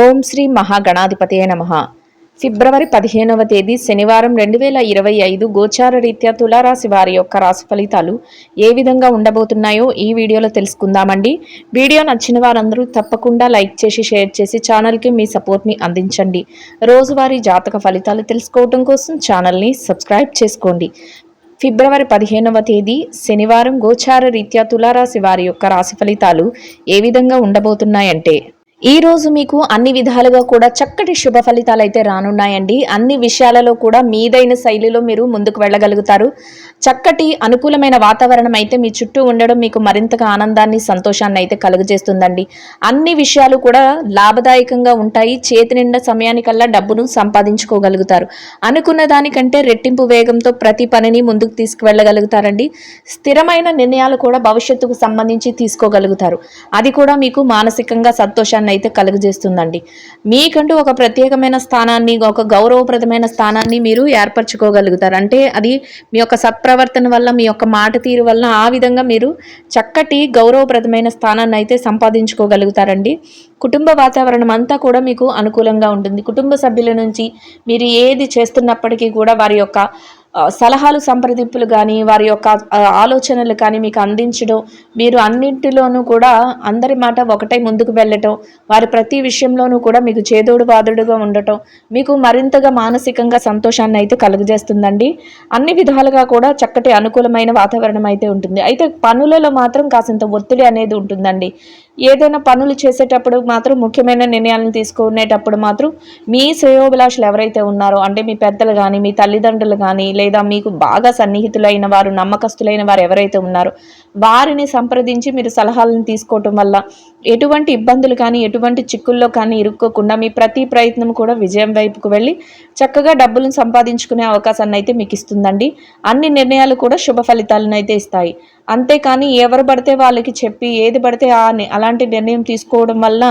ఓం శ్రీ మహాగణాధిపతయ నమః. ఫిబ్రవరి 15వ తేదీ శనివారం 2025 గోచార రీత్యా తులారాశి వారి యొక్క రాశి ఫలితాలు ఏ విధంగా ఉండబోతున్నాయో ఈ వీడియోలో తెలుసుకుందామండి. వీడియో నచ్చిన వారందరూ తప్పకుండా లైక్ చేసి షేర్ చేసి ఛానల్కి మీ సపోర్ట్ని అందించండి. రోజువారీ జాతక ఫలితాలు తెలుసుకోవడం కోసం ఛానల్ని సబ్స్క్రైబ్ చేసుకోండి. ఫిబ్రవరి 15వ తేదీ శనివారం గోచార రీత్యా తులారాశి వారి యొక్క రాశి ఫలితాలు ఏ విధంగా ఉండబోతున్నాయంటే, ఈ రోజు మీకు అన్ని విధాలుగా కూడా చక్కటి శుభ ఫలితాలు అయితే రానున్నాయండి. అన్ని విషయాలలో కూడా మీదైన శైలిలో మీరు ముందుకు వెళ్ళగలుగుతారు. చక్కటి అనుకూలమైన వాతావరణం అయితే మీ చుట్టూ ఉండడం మీకు మరింతగా ఆనందాన్ని సంతోషాన్ని అయితే కలుగజేస్తుందండి. అన్ని విషయాలు కూడా లాభదాయకంగా ఉంటాయి. చేతి నిండా సమయానికల్లా డబ్బును సంపాదించుకోగలుగుతారు. అనుకున్న దానికంటే రెట్టింపు వేగంతో ప్రతి పనిని ముందుకు తీసుకువెళ్ళగలుగుతారండి. స్థిరమైన నిర్ణయాలు కూడా భవిష్యత్తుకు సంబంధించి తీసుకోగలుగుతారు. అది కూడా మీకు మానసికంగా సంతోషాన్ని అయితే కలుగజేస్తుందండి. మీకంటూ ఒక ప్రత్యేకమైన స్థానాన్ని, ఒక గౌరవప్రదమైన స్థానాన్ని మీరు ఏర్పరచుకోగలుగుతారు. అంటే అది మీ యొక్క సత్ప్రవర్తన వల్ల, మీ యొక్క మాట తీరు వల్ల ఆ విధంగా మీరు చక్కటి గౌరవప్రదమైన స్థానాన్ని అయితే సంపాదించుకోగలుగుతారండి. కుటుంబ వాతావరణం అంతా కూడా మీకు అనుకూలంగా ఉంటుంది. కుటుంబ సభ్యుల నుంచి మీరు ఏది చేస్తున్నప్పటికీ కూడా వారి యొక్క సలహాలు సంప్రదింపులు కానీ, వారి యొక్క ఆలోచనలు కానీ మీకు అందించడం, మీరు అన్నింటిలోనూ కూడా అందరి మాట ఒకటై ముందుకు వెళ్ళటం, వారి ప్రతి విషయంలోనూ కూడా మీకు చేదోడు బాదుడుగా ఉండటం మీకు మరింతగా మానసికంగా సంతోషాన్ని అయితే కలుగజేస్తుందండి. అన్ని విధాలుగా కూడా చక్కటి అనుకూలమైన వాతావరణం అయితే ఉంటుంది. అయితే పనులలో మాత్రం కాసింత ఒత్తిడి అనేది ఉంటుందండి. ఏదైనా పనులు చేసేటప్పుడు మాత్రం, ముఖ్యమైన నిర్ణయాలను తీసుకునేటప్పుడు మాత్రం మీ శ్రేయోభిలాషులు ఎవరైతే ఉన్నారో, అంటే మీ పెద్దలు కానీ, మీ తల్లిదండ్రులు కానీ, లేదా మీకు బాగా సన్నిహితులైన వారు, నమ్మకస్తులైన వారు ఎవరైతే ఉన్నారో వారిని సంప్రదించి మీరు సలహాలను తీసుకోవటం వల్ల ఎటువంటి ఇబ్బందులు కానీ, ఎటువంటి చిక్కుల్లో కానీ ఇరుక్కోకుండా మీ ప్రతి ప్రయత్నం కూడా విజయం వైపుకు వెళ్ళి చక్కగా డబ్బులను సంపాదించుకునే అవకాశాన్ని అయితే మీకు ఇస్తుందండి. అన్ని నిర్ణయాలు కూడా శుభ ఫలితాలను అయితే ఇస్తాయి. అంతేకాని ఎవరు పడితే వాళ్ళకి చెప్పి ఏది పడితే అలాంటి నిర్ణయం తీసుకోవడం వల్ల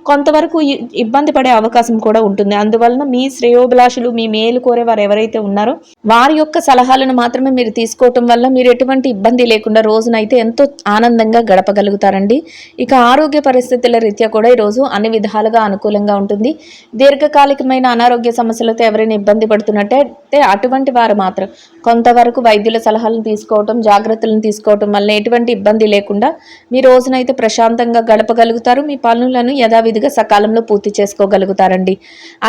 కొంతవరకు ఇబ్బంది పడే అవకాశం కూడా ఉంటుంది. అందువలన మీ శ్రేయోభిలాషులు, మీ మేలు కోరే వారు ఎవరైతే ఉన్నారో వారి యొక్క సలహాలను మాత్రమే మీరు తీసుకోవటం వల్ల మీరు ఎటువంటి ఇబ్బంది లేకుండా రోజునైతే ఎంతో ఆనందంగా గడపగలుగుతారండి. ఇక ఆరోగ్య పరిస్థితుల రీత్యా కూడా ఈరోజు అన్ని విధాలుగా అనుకూలంగా ఉంటుంది. దీర్ఘకాలికమైన అనారోగ్య సమస్యలతో ఎవరైనా ఇబ్బంది పడుతున్నట్టయితే అటువంటి వారు మాత్రం కొంతవరకు వైద్యుల సలహాలను తీసుకోవటం, జాగ్రత్తలను తీసుకోవటం వల్ల ఎటువంటి ఇబ్బంది లేకుండా మీ రోజునైతే ప్రశాంతంగా గడపగలుగుతారు. మీ పనులను యథావిధిగా సకాలంలో పూర్తి చేసుకోగలుగుతారండి.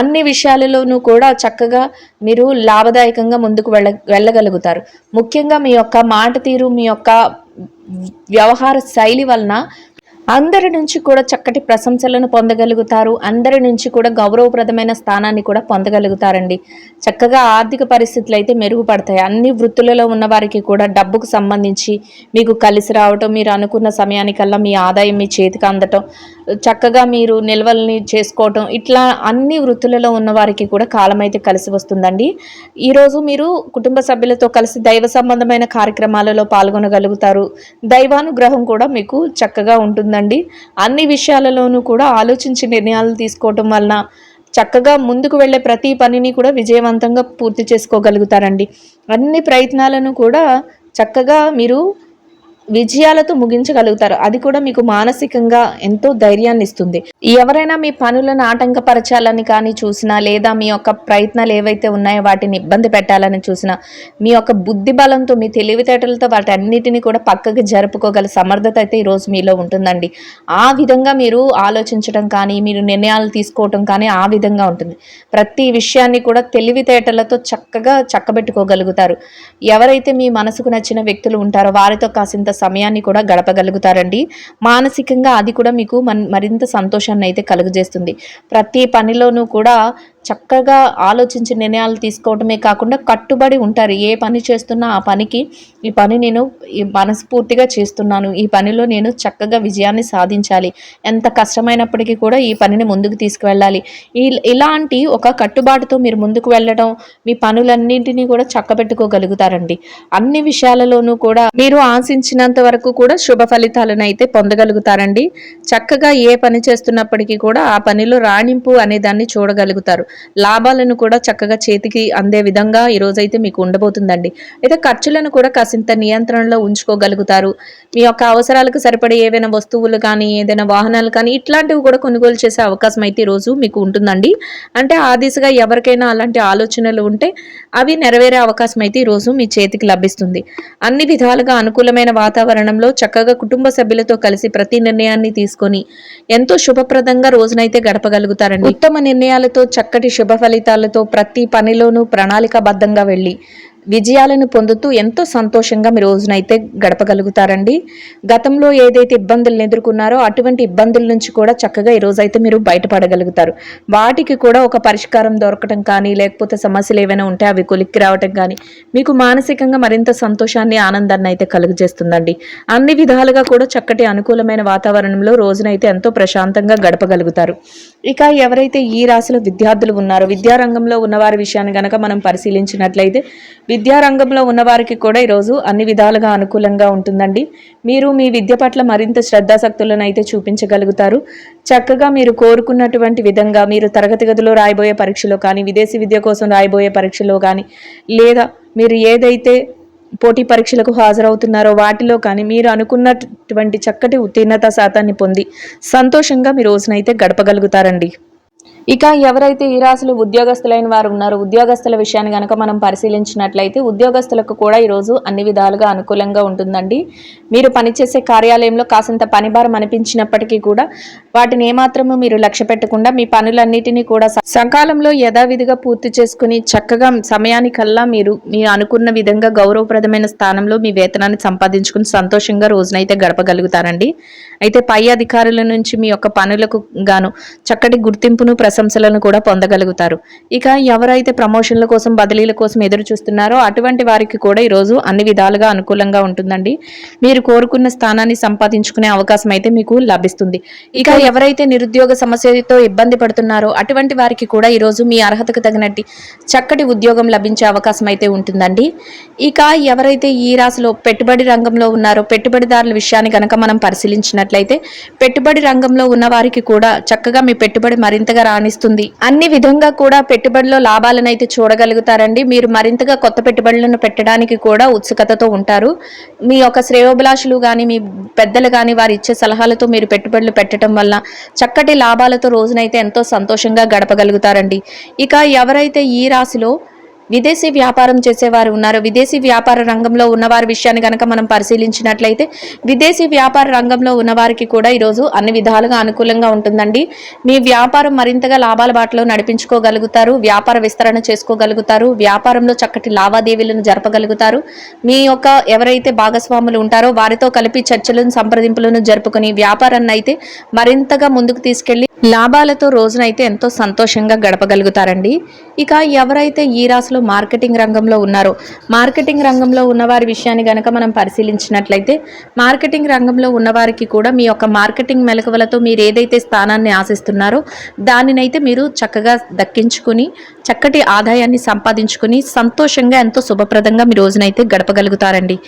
అన్ని విషయాలలోనూ కూడా చక్కగా మీరు లాభదాయకంగా ముందుకు వెళ్ళగలుగుతారు. ముఖ్యంగా మీ యొక్క మాట తీరు, మీ యొక్క వ్యవహార శైలి వలన అందరి నుంచి కూడా చక్కటి ప్రశంసలను పొందగలుగుతారు. అందరి నుంచి కూడా గౌరవప్రదమైన స్థానాన్ని కూడా పొందగలుగుతారండి. చక్కగా ఆర్థిక పరిస్థితులు అయితే మెరుగుపడతాయి. అన్ని వృత్తులలో ఉన్న వారికి కూడా డబ్బుకు సంబంధించి మీకు కలిసి రావటం, మీరు అనుకున్న సమయానికల్లా మీ ఆదాయం మీ చేతికి అందటం, చక్కగా మీరు నిల్వల్ని చేసుకోవటం, ఇట్లా అన్ని వృత్తులలో ఉన్న వారికి కూడా కాలం అయితే కలిసి వస్తుందండి. ఈరోజు మీరు కుటుంబ సభ్యులతో కలిసి దైవ సంబంధమైన కార్యక్రమాలలో పాల్గొనగలుగుతారు. దైవానుగ్రహం కూడా మీకు చక్కగా ఉంటుందండి. అన్ని విషయాలలోనూ కూడా ఆలోచించి నిర్ణయాలు తీసుకోవటం వలన చక్కగా ముందుకు వెళ్ళే ప్రతి పనిని కూడా విజయవంతంగా పూర్తి చేసుకోగలుగుతారండి. అన్ని ప్రయత్నాలను కూడా చక్కగా మీరు విజయాలతో ముగించగలుగుతారు. అది కూడా మీకు మానసికంగా ఎంతో ధైర్యాన్ని ఇస్తుంది. ఎవరైనా మీ పనులను ఆటంకపరచాలని కానీ చూసినా, లేదా మీ యొక్క ప్రయత్నాలు ఏవైతే ఉన్నాయో వాటిని ఇబ్బంది పెట్టాలని చూసినా, మీ యొక్క బుద్ధి బలంతో, మీ తెలివితేటలతో వాటన్నిటిని కూడా పక్కకి జరుపుకోగల సమర్థత అయితే ఈరోజు మీలో ఉంటుందండి. ఆ విధంగా మీరు ఆలోచించడం కానీ, మీరు నిర్ణయాలు తీసుకోవటం కానీ ఆ విధంగా ఉంటుంది. ప్రతి విషయాన్ని కూడా తెలివితేటలతో చక్కగా చక్కబెట్టుకోగలుగుతారు. ఎవరైతే మీ మనసుకు నచ్చిన వ్యక్తులు ఉంటారో వారితో కాసింత సమయాన్ని కూడా గడపగలుగుతారండి. మానసికంగా అది కూడా మీకు మరింత సంతోషాన్ని అయితే కలుగజేస్తుంది. ప్రతి పనిలోనూ కూడా చక్కగా ఆలోచించి నిర్ణయాలు తీసుకోవడమే కాకుండా కట్టుబడి ఉంటారు. ఏ పని చేస్తున్నా ఆ పనికి, ఈ పని నేను మనస్ఫూర్తిగా చేస్తున్నాను, ఈ పనిలో నేను చక్కగా విజయాన్ని సాధించాలి, ఎంత కష్టమైనప్పటికీ కూడా ఈ పనిని ముందుకు తీసుకువెళ్ళాలి, ఇలాంటి ఒక కట్టుబాటుతో మీరు ముందుకు వెళ్ళడం, మీ పనులన్నింటినీ కూడా చక్కబెట్టుకోగలుగుతారండి. అన్ని విషయాలలోనూ కూడా మీరు ఆశించినంత వరకు కూడా శుభ ఫలితాలను అయితే పొందగలుగుతారండి. చక్కగా ఏ పని చేస్తున్నప్పటికీ కూడా ఆ పనిలో రాణింపు అనే దాన్ని చూడగలుగుతారు. లాభాలను కూడా చక్కగా చేతికి అందే విధంగా ఈరోజైతే మీకు ఉండబోతుందండి. అయితే ఖర్చులను కూడా కాసింత నియంత్రణలో ఉంచుకోగలుగుతారు. మీ యొక్క అవసరాలకు సరిపడే ఏవైనా వస్తువులు కానీ, ఏదైనా వాహనాలు కానీ ఇట్లాంటివి కూడా కొనుగోలు చేసే అవకాశం అయితే ఈరోజు మీకు ఉంటుందండి. అంటే ఆ దిశగా ఎవరికైనా అలాంటి ఆలోచనలు ఉంటే అవి నెరవేరే అవకాశం అయితే ఈరోజు మీ చేతికి లభిస్తుంది. అన్ని విధాలుగా అనుకూలమైన వాతావరణంలో చక్కగా కుటుంబ సభ్యులతో కలిసి ప్రతి నిర్ణయాన్ని తీసుకొని ఎంతో శుభప్రదంగా రోజునైతే గడపగలుగుతారండి. ఉత్తమ నిర్ణయాలతో చక్కటి శుభ ఫలితాలతో ప్రతి పనిలోనూ ప్రణాళికాబద్ధంగా వెళ్ళి విజయాలను పొందుతూ ఎంతో సంతోషంగా మీ రోజునైతే గడపగలుగుతారండి. గతంలో ఏదైతే ఇబ్బందులను ఎదుర్కొన్నారో అటువంటి ఇబ్బందుల నుంచి కూడా చక్కగా ఈ రోజైతే మీరు బయటపడగలుగుతారు. వాటికి కూడా ఒక పరిష్కారం దొరకటం కానీ, లేకపోతే సమస్యలు ఏవైనా ఉంటే అవి కొలిక్కి రావటం కానీ మీకు మానసికంగా మరింత సంతోషాన్ని, ఆనందాన్ని అయితే కలుగజేస్తుందండి. అన్ని విధాలుగా కూడా చక్కటి అనుకూలమైన వాతావరణంలో రోజునైతే ఎంతో ప్రశాంతంగా గడపగలుగుతారు. ఇక ఎవరైతే ఈ రాశిలో విద్యార్థులు ఉన్నారో, విద్యారంగంలో ఉన్నవారి విషయాన్ని గనక మనం పరిశీలించినట్లయితే విద్యారంగంలో ఉన్నవారికి కూడా ఈరోజు అన్ని విధాలుగా అనుకూలంగా ఉంటుందండి. మీరు మీ విద్య పట్ల మరింత శ్రద్ధాశక్తులను అయితే చూపించగలుగుతారు. చక్కగా మీరు కోరుకున్నటువంటి విధంగా మీరు తరగతి గదిలో రాయబోయే పరీక్షలో కానీ, విదేశీ విద్య కోసం రాయబోయే పరీక్షలో కానీ, లేదా మీరు ఏదైతే పోటీ పరీక్షలకు హాజరవుతున్నారో వాటిలో కానీ మీరు అనుకున్నటువంటి చక్కటి ఉత్తీర్ణత శాతాన్ని పొంది సంతోషంగా మీ రోజునైతే గడపగలుగుతారండి. ఇక ఎవరైతే ఈ రాశిలో ఉద్యోగస్తులైన వారు ఉన్నారో, ఉద్యోగస్తుల విషయాన్ని కనుక మనం పరిశీలించినట్లయితే ఉద్యోగస్తులకు కూడా ఈరోజు అన్ని విధాలుగా అనుకూలంగా ఉంటుందండి. మీరు పనిచేసే కార్యాలయంలో కాసింత పనిభారం అనిపించినప్పటికీ కూడా వాటిని ఏమాత్రము మీరు లక్ష్య పెట్టకుండా మీ పనులన్నిటినీ కూడా సకాలంలో యథావిధిగా పూర్తి చేసుకుని చక్కగా సమయానికల్లా మీరు అనుకున్న విధంగా గౌరవప్రదమైన స్థానంలో మీ వేతనాన్ని సంపాదించుకుని సంతోషంగా రోజునైతే గడపగలుగుతారండి. అయితే పై అధికారుల నుంచి మీ యొక్క పనులకు గాను చక్కటి గుర్తింపును, ప్రశంసలను కూడా పొందగలుగుతారు. ఇక ఎవరైతే ప్రమోషన్ల కోసం, బదిలీల కోసం ఎదురు చూస్తున్నారో అటువంటి వారికి కూడా ఈరోజు అన్ని విధాలుగా అనుకూలంగా ఉంటుందండి. మీరు కోరుకున్న స్థానాన్ని సంపాదించుకునే అవకాశం అయితే మీకు లభిస్తుంది. ఇక ఎవరైతే నిరుద్యోగ సమస్యతో ఇబ్బంది పడుతున్నారో అటువంటి వారికి కూడా ఈరోజు మీ అర్హతకు తగినట్టు చక్కటి ఉద్యోగం లభించే అవకాశం అయితే ఉంటుందండి. ఇక ఎవరైతే ఈ రాశిలో పెట్టుబడి రంగంలో ఉన్నారో, పెట్టుబడిదారుల విషయాన్ని కనుక మనం పరిశీలించినట్లయితే పెట్టుబడి రంగంలో ఉన్న వారికి కూడా చక్కగా మీ పెట్టుబడి మరింతగా రాణిస్తుంది. అన్ని విధంగా కూడా పెట్టుబడిలో లాభాలను అయితే చూడగలుగుతారండి. మీరు మరింతగా కొత్త పెట్టుబడులను పెట్టడానికి కూడా ఉత్సుకతతో ఉంటారు. మీ యొక్క శ్రేయోభిలాషులు కానీ, మీ పెద్దలు కానీ వారు ఇచ్చే సలహాలతో మీరు పెట్టుబడులు పెట్టడం వల్ల చక్కటి లాభాలతో రోజునైతే ఎంతో సంతోషంగా గడపగలుగుతారండి. ఇక ఎవరైతే ఈ రాశిలో విదేశీ వ్యాపారం చేసేవారు ఉన్నారు, విదేశీ వ్యాపార రంగంలో ఉన్నవారి విషయాన్ని కనుక మనం పరిశీలించినట్లయితే విదేశీ వ్యాపార రంగంలో ఉన్నవారికి కూడా ఈరోజు అన్ని విధాలుగా అనుకూలంగా ఉంటుందండి. మీ వ్యాపారం మరింతగా లాభాల బాటలో నడిపించుకోగలుగుతారు, వ్యాపార విస్తరణ చేసుకోగలుగుతారు, వ్యాపారంలో చక్కటి లావాదేవీలను జరపగలుగుతారు. మీ యొక్క ఎవరైతే భాగస్వాములు ఉంటారో వారితో కలిపి చర్చలను, సంప్రదింపులను జరుపుకొని వ్యాపారాన్ని అయితే మరింతగా ముందుకు తీసుకెళ్లి లాభాలతో రోజునైతే ఎంతో సంతోషంగా గడపగలుగుతారండి. ఇక ఎవరైతే ఈ రాశిలో మార్కెటింగ్ రంగంలో ఉన్నారో, మార్కెటింగ్ రంగంలో ఉన్నవారి విషయాన్ని గనక మనం పరిశీలించినట్లయితే మార్కెటింగ్ రంగంలో ఉన్నవారికి కూడా మీ యొక్క మార్కెటింగ్ మెలకువలతో మీరు ఏదైతే స్థానాన్ని ఆశిస్తున్నారో దానినైతే మీరు చక్కగా దక్కించుకుని చక్కటి ఆదాయాన్ని సంపాదించుకుని సంతోషంగా ఎంతో శుభప్రదంగా మీ రోజునైతే గడపగలుగుతారండి.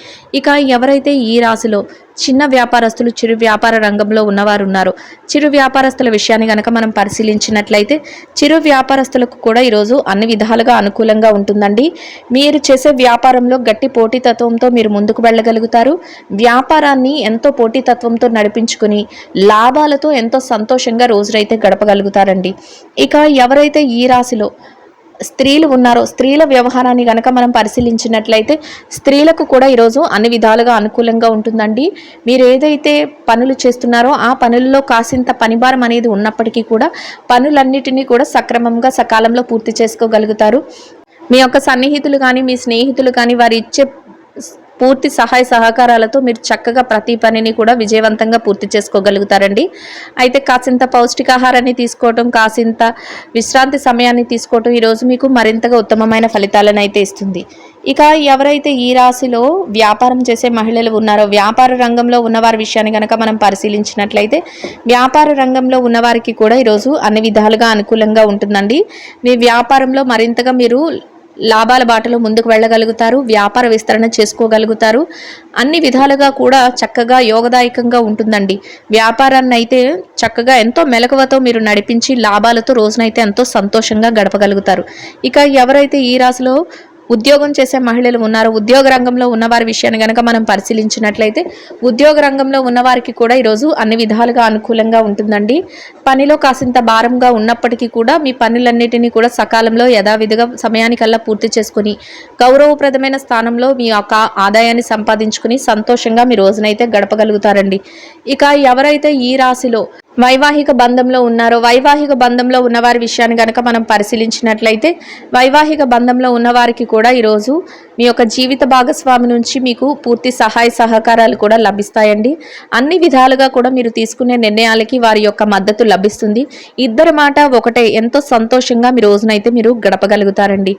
ఇక ఎవరైతే ఈ రాశిలో చిన్న వ్యాపారస్తులు, చిరు వ్యాపార రంగంలో ఉన్నవారు ఉన్నారు, చిరు వ్యాపారస్తుల విషయాన్ని కనుక మనం పరిశీలించినట్లయితే చిరు వ్యాపారస్తులకు కూడా ఈరోజు అన్ని విధాలుగా అనుకూలంగా ఉంటుందండి. మీరు చేసే వ్యాపారంలో గట్టి పోటీతత్వంతో మీరు ముందుకు వెళ్ళగలుగుతారు. వ్యాపారాన్ని ఎంతో పోటీతత్వంతో నడిపించుకుని లాభాలతో ఎంతో సంతోషంగా రోజునైతే గడపగలుగుతారండి. ఇక ఎవరైతే ఈ రాశిలో స్త్రీలు ఉన్నారో, స్త్రీల వ్యవహారాన్ని గనక మనం పరిశీలించినట్లయితే స్త్రీలకు కూడా ఈరోజు అన్ని విధాలుగా అనుకూలంగా ఉంటుందండి. మీరు ఏదైతే పనులు చేస్తున్నారో ఆ పనుల్లో కాసింత పనిభారం అనేది ఉన్నప్పటికీ కూడా పనులన్నిటినీ కూడా సక్రమంగా సకాలంలో పూర్తి చేసుకోగలుగుతారు. మీ యొక్క సన్నిహితులు కానీ, మీ స్నేహితులు కానీ వారు ఇచ్చే పూర్తి సహాయ సహకారాలతో మీరు చక్కగా ప్రతి పనిని కూడా విజయవంతంగా పూర్తి చేసుకోగలుగుతారండి. అయితే కాసింత పౌష్టికాహారాన్ని తీసుకోవటం, కాసింత విశ్రాంతి సమయాన్ని తీసుకోవటం ఈరోజు మీకు మరింతగా ఉత్తమమైన ఫలితాలను అయితే ఇస్తుంది. ఇక ఎవరైతే ఈ రాశిలో వ్యాపారం చేసే మహిళలు ఉన్నారో, వ్యాపార రంగంలో ఉన్నవారి విషయాన్ని కనుక మనం పరిశీలించినట్లయితే వ్యాపార రంగంలో ఉన్నవారికి కూడా ఈరోజు అన్ని విధాలుగా అనుకూలంగా ఉంటుందండి. మీ వ్యాపారంలో మరింతగా మీరు లాభాల బాటలో ముందుకు వెళ్ళగలుగుతారు, వ్యాపార విస్తరణ చేసుకోగలుగుతారు. అన్ని విధాలుగా కూడా చక్కగా యోగదాయకంగా ఉంటుందండి. వ్యాపారాన్ని అయితే చక్కగా ఎంతో మెలకువతో మీరు నడిపించి లాభాలతో రోజునైతే ఎంతో సంతోషంగా గడపగలుగుతారు. ఇక ఎవరైతే ఈ రాశిలో ఉద్యోగం చేసే మహిళలు ఉన్నారు, ఉద్యోగ రంగంలో ఉన్నవారి విషయాన్ని కనుక మనం పరిశీలించినట్లయితే ఉద్యోగ రంగంలో ఉన్నవారికి కూడా ఈరోజు అన్ని విధాలుగా అనుకూలంగా ఉంటుందండి. పనిలో కాసింత భారంగా ఉన్నప్పటికీ కూడా మీ పనులన్నిటినీ కూడా సకాలంలో యథావిధిగా సమయానికల్లా పూర్తి చేసుకుని గౌరవప్రదమైన స్థానంలో మీ యొక్క ఆదాయాన్ని సంపాదించుకుని సంతోషంగా మీ రోజునైతే గడపగలుగుతారండి. ఇక ఎవరైతే ఈ రాశిలో వైవాహిక బంధంలో ఉన్నారో, వైవాహిక బంధంలో ఉన్నవారి విషయాన్ని కనుక మనం పరిశీలించినట్లయితే వైవాహిక బంధంలో ఉన్నవారికి కూడా ఈరోజు మీ యొక్క జీవిత భాగస్వామి నుంచి మీకు పూర్తి సహాయ సహకారాలు కూడా లభిస్తాయండి. అన్ని విధాలుగా కూడా మీరు తీసుకునే నిర్ణయాలకి వారి యొక్క మద్దతు లభిస్తుంది. ఇద్దరి మాట ఒకటే, ఎంతో సంతోషంగా మీ రోజునైతే మీరు గడపగలుగుతారండి.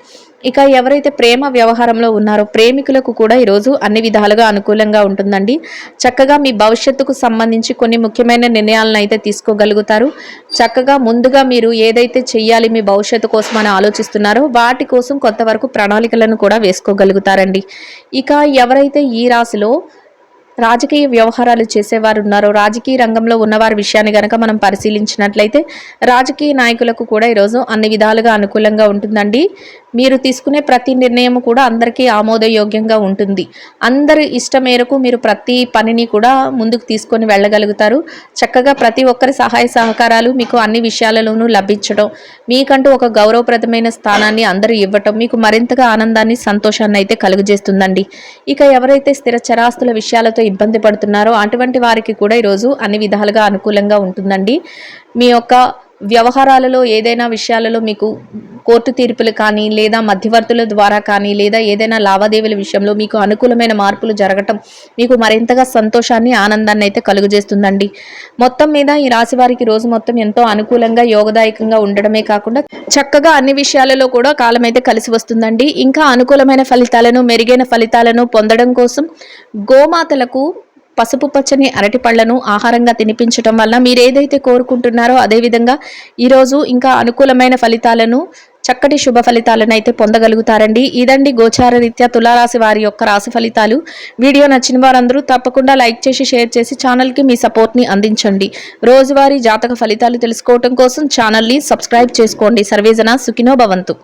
ఇక ఎవరైతే ప్రేమ వ్యవహారంలో ఉన్నారో ప్రేమికులకు కూడా ఈరోజు అన్ని విధాలుగా అనుకూలంగా ఉంటుందండి. చక్కగా మీ భవిష్యత్తుకు సంబంధించి కొన్ని ముఖ్యమైన నిర్ణయాలను అయితే తీసుకోగలుగుతారు. చక్కగా ముందుగా మీరు ఏదైతే చెయ్యాలి మీ భవిష్యత్తు కోసం అని ఆలోచిస్తున్నారో వాటి కోసం కొంతవరకు ప్రణాళికలను కూడా వేసుకోగలుగుతారండి. ఇక ఎవరైతే ఈ రాశిలో రాజకీయ వ్యవహారాలు చేసేవారు ఉన్నారో, రాజకీయ రంగంలో ఉన్నవారి విషయాన్ని కనుక మనం పరిశీలించినట్లయితే రాజకీయ నాయకులకు కూడా ఈరోజు అన్ని విధాలుగా అనుకూలంగా ఉంటుందండి. మీరు తీసుకునే ప్రతి నిర్ణయం కూడా అందరికీ ఆమోదయోగ్యంగా ఉంటుంది. అందరి ఇష్టం మేరకు మీరు ప్రతి పనిని కూడా ముందుకు తీసుకొని వెళ్ళగలుగుతారు. చక్కగా ప్రతి ఒక్కరి సహాయ సహకారాలు మీకు అన్ని విషయాలలోనూ లభించడం, మీకంటూ ఒక గౌరవప్రదమైన స్థానాన్ని అందరూ ఇవ్వటం మీకు మరింతగా ఆనందాన్ని, సంతోషాన్ని అయితే కలుగజేస్తుందండి. ఇక ఎవరైతే స్థిర చరాస్తుల విషయాలతో ఇబ్బంది పడుతున్నారో అటువంటి వారికి కూడా ఈరోజు అన్ని విధాలుగా అనుకూలంగా ఉంటుందండి. మీ యొక్క వ్యవహారాలలో ఏదైనా విషయాలలో మీకు కోర్టు తీర్పులు కానీ లేదా మధ్యవర్తుల ద్వారా కానీ లేదా ఏదైనా లావాదేవీల విషయంలో మీకు అనుకూలమైన మార్పులు జరగటం మీకు మరింతగా సంతోషాన్ని, ఆనందాన్ని అయితే కలుగజేస్తుందండి. మొత్తం మీద ఈ రాశి వారికి రోజు మొత్తం ఎంతో అనుకూలంగా యోగదాయకంగా ఉండడమే కాకుండా చక్కగా అన్ని విషయాలలో కూడా కాలం అయితే కలిసి వస్తుందండి. ఇంకా అనుకూలమైన ఫలితాలను, మెరుగైన ఫలితాలను పొందడం కోసం గోమాతలకు పసుపు పచ్చని అరటి పళ్లను ఆహారంగా తినిపించడం వల్ల మీరు ఏదైతే కోరుకుంటున్నారో అదేవిధంగా ఈరోజు ఇంకా అనుకూలమైన ఫలితాలను, చక్కటి శుభ ఫలితాలను అయితే పొందగలుగుతారండి. ఇదండి గోచార రీత్యా తులారాశి వారి యొక్క రాశి ఫలితాలు. వీడియో నచ్చిన వారందరూ తప్పకుండా లైక్ చేసి, షేర్ చేసి ఛానల్కి మీ సపోర్ట్ని అందించండి. రోజువారీ జాతక ఫలితాలు తెలుసుకోవడం కోసం ఛానల్ని సబ్స్క్రైబ్ చేసుకోండి. సర్వేజన సుఖినో భవంతు.